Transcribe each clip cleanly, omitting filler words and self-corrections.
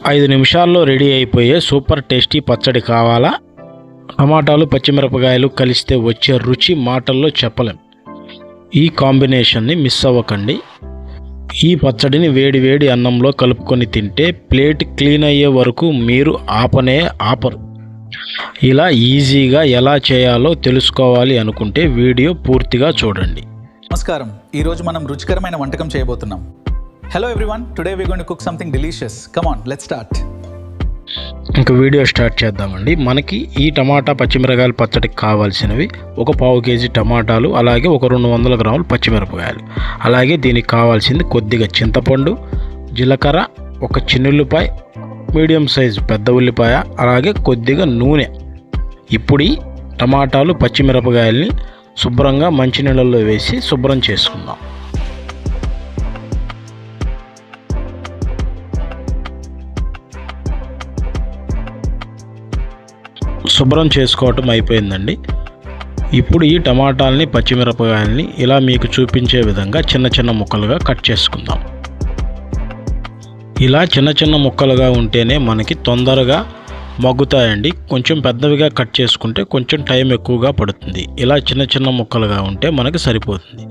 5 నిమిషాల్లో రెడీ అయిపోయే super tasty పచ్చడి కావాలా? టమాటాలు పచ్చిమిరపకాయలు కలిస్తే వచ్చే రుచి మాటల్లో చెప్పలేం. ఈ కాంబినేషన్ని మిస్ అవ్వకండి. ఈ పచ్చడిని వేడి వేడి అన్నంలో కలుపుకొని తింటే ప్లేట్ క్లీన్ అయ్యే వరకు మీరు ఆపరు. ఇలా ఈజీగా ఎలా చేయాలో తెలుసుకోవాలి అనుకుంటే వీడియో పూర్తిగా చూడండి. నమస్కారం. ఈరోజు మనం రుచికరమైన వంటకం చేయబోతున్నాం. Hello everyone, today we going to cook something delicious. Come on, let's start. ఇంకా వీడియో స్టార్ట్ చేద్దామండి. మనకి ఈ టమాటా పచ్చిమిరపకాయలు పచ్చడికి కావాల్సినవి ఒక పావు కేజీ టమాటాలు, అలాగే ఒక 200 గ్రాములు పచ్చిమిరపకాయలు, అలాగే దీనికి కావాల్సింది కొద్దిగా చింతపండు, జీలకర్ర, ఒక చిన్నుల్లిపాయ, మీడియం సైజు పెద్ద ఉల్లిపాయ, అలాగే కొద్దిగా నూనె. ఇప్పుడు ఈ టమాటాలు పచ్చిమిరపకాయల్ని శుభ్రంగా మంచినీళ్ళల్లో వేసి శుభ్రం చేసుకుందాం. శుభ్రం చేసుకోవటం అయిపోయిందండి. ఇప్పుడు ఈ టమాటాలని పచ్చిమిరపకాయలని ఇలా మీకు చూపించే విధంగా చిన్న చిన్న ముక్కలుగా కట్ చేసుకుందాం. ఇలా చిన్న చిన్న ముక్కలుగా ఉంటేనే మనకి తొందరగా మగ్గుతాయండి. కొంచెం పెద్దవిగా కట్ చేసుకుంటే కొంచెం టైం ఎక్కువగా పడుతుంది. ఇలా చిన్న చిన్న ముక్కలుగా ఉంటే మనకి సరిపోతుంది.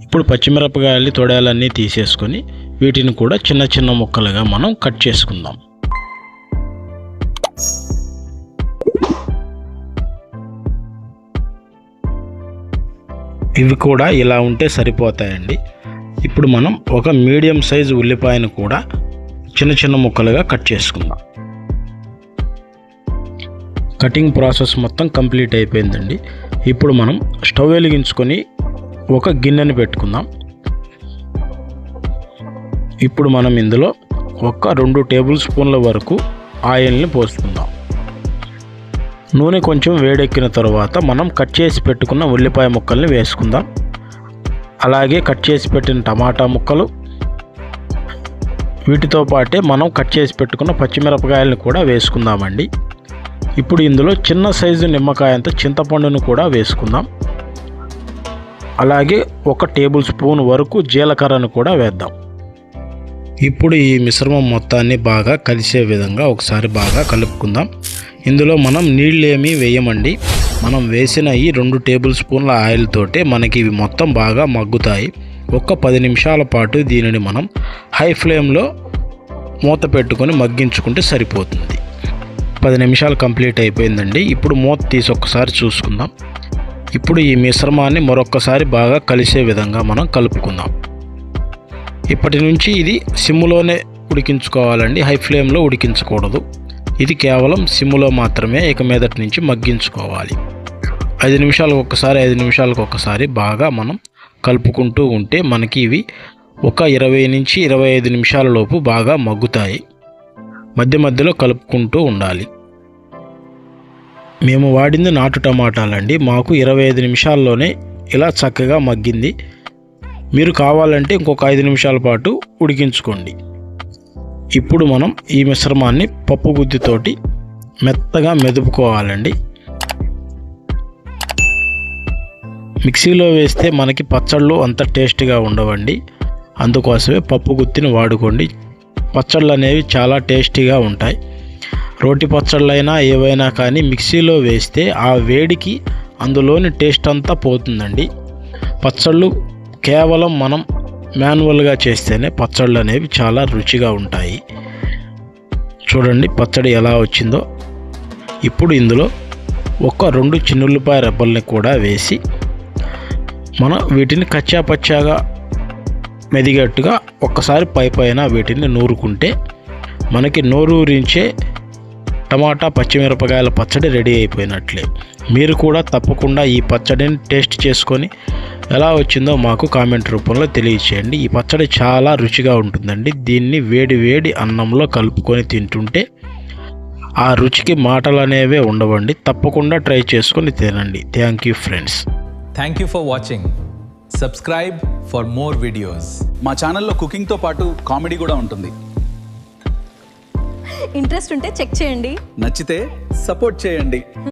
ఇప్పుడు పచ్చిమిరపకాయలు తొడాలన్నీ తీసేసుకొని వీటిని కూడా చిన్న చిన్న ముక్కలుగా మనం కట్ చేసుకుందాం. ఇవి కూడా ఇలా ఉంటే సరిపోతాయండి. ఇప్పుడు మనం ఒక మీడియం సైజు ఉల్లిపాయను కూడా చిన్న చిన్న ముక్కలుగా కట్ చేసుకుందాం. కటింగ్ ప్రాసెస్ మొత్తం కంప్లీట్ అయిపోయిందండి. ఇప్పుడు మనం స్టవ్ వెలిగించుకొని ఒక గిన్నెని పెట్టుకుందాం. ఇప్పుడు మనం ఇందులో ఒక 2 టేబుల్ స్పూన్ల వరకు ఆయిల్ని పోసుకుందాం. నూనె కొంచెం వేడెక్కిన తర్వాత మనం కట్ చేసి పెట్టుకున్న ఉల్లిపాయ ముక్కల్ని వేసుకుందాం. అలాగే కట్ చేసి పెట్టిన టమాటా ముక్కలు, వీటితో పాటే మనం కట్ చేసి పెట్టుకున్న పచ్చిమిరపకాయలను కూడా వేసుకుందామండి. ఇప్పుడు ఇందులో చిన్న సైజు నిమ్మకాయంత చింతపండును కూడా వేసుకుందాం. అలాగే 1 టేబుల్ స్పూన్ వరకు జీలకర్రను కూడా వేద్దాం. ఇప్పుడు ఈ మిశ్రమం మొత్తాన్ని బాగా కలిసే విధంగా ఒకసారి బాగా కలుపుకుందాం. ఇందులో మనం నీళ్ళు ఏమీ వేయమండి. మనం వేసిన ఈ 2 టేబుల్ స్పూన్ల ఆయిల్ తోటే మనకి ఇవి మొత్తం బాగా మగ్గుతాయి. ఒక 10 నిమిషాల పాటు దీనిని మనం హై ఫ్లేమ్లో మూత పెట్టుకొని మగ్గించుకుంటే సరిపోతుంది. 10 నిమిషాలు కంప్లీట్ అయిపోయిందండి. ఇప్పుడు మూత తీసి ఒక్కసారి చూసుకుందాం. ఇప్పుడు ఈ మిశ్రమాన్ని మరొక్కసారి బాగా కలిసే విధంగా మనం కలుపుకుందాం. ఇప్పటి నుంచి ఇది సిమ్లోనే ఉడికించుకోవాలండి, హై ఫ్లేమ్లో ఉడికించకూడదు. ఇది కేవలం సిమ్లో మాత్రమే ఇక మీదటి నుంచి మగ్గించుకోవాలి. 5 నిమిషాలకు ఒకసారి బాగా మనం కలుపుకుంటూ ఉంటే మనకి ఇవి ఒక 20 నుంచి 25 నిమిషాల లోపు బాగా మగ్గుతాయి. మధ్య మధ్యలో కలుపుకుంటూ ఉండాలి. మేము వాడింది నాటు టమాటాలండి. మాకు 25 నిమిషాల్లోనే ఇలా చక్కగా మగ్గింది. మీరు కావాలంటే ఇంకొక 5 నిమిషాల పాటు ఉడికించుకోండి. ఇప్పుడు మనం ఈ మిశ్రమాన్ని పప్పు గుత్తితోటి మెత్తగా మెదుపుకోవాలండి. మిక్సీలో వేస్తే మనకి పచ్చళ్ళు అంత టేస్ట్గా ఉండవండి. అందుకోసమే పప్పు గుత్తిని వాడుకోండి. పచ్చళ్ళు అనేవి చాలా టేస్టీగా ఉంటాయి. రోటి పచ్చళ్ళైనా ఏవైనా కానీ మిక్సీలో వేస్తే ఆ వేడికి అందులోని టేస్ట్ అంతా పోతుందండి. పచ్చళ్ళు కేవలం మనం మాన్యువల్గా చేస్తేనే పచ్చళ్ళు అనేవి చాలా రుచిగా ఉంటాయి. చూడండి పచ్చడి ఎలా వచ్చిందో. ఇప్పుడు ఇందులో ఒక 2 చిన్నుల్లిపాయ రెబ్బల్ని కూడా వేసి మనం వీటిని కచ్చా పచ్చాగా మెదిగట్టుగా ఒక్కసారి పైన వీటిని నూరుకుంటే మనకి నోరూరించే టమాటా పచ్చిమిరపకాయల పచ్చడి రెడీ అయిపోయినట్లే. మీరు కూడా తప్పకుండా ఈ పచ్చడిని టేస్ట్ చేసుకొని ఎలా వచ్చిందో మాకు కామెంట్ రూపంలో తెలియచేయండి. ఈ పచ్చడి చాలా రుచిగా ఉంటుందండి. దీన్ని వేడి వేడి అన్నంలో కలుపుకొని తింటుంటే ఆ రుచికి మాటలు అనేవే ఉండవండి. తప్పకుండా ట్రై చేసుకొని తినండి. Thank you friends. Thank you for watching. Subscribe for more videos. మా ఛానల్లో కుకింగ్తో పాటు కామెడీ కూడా ఉంటుంది. ఇంట్రెస్ట్ ఉంటే చెక్ చేయండి. నచ్చితే సపోర్ట్ చేయండి.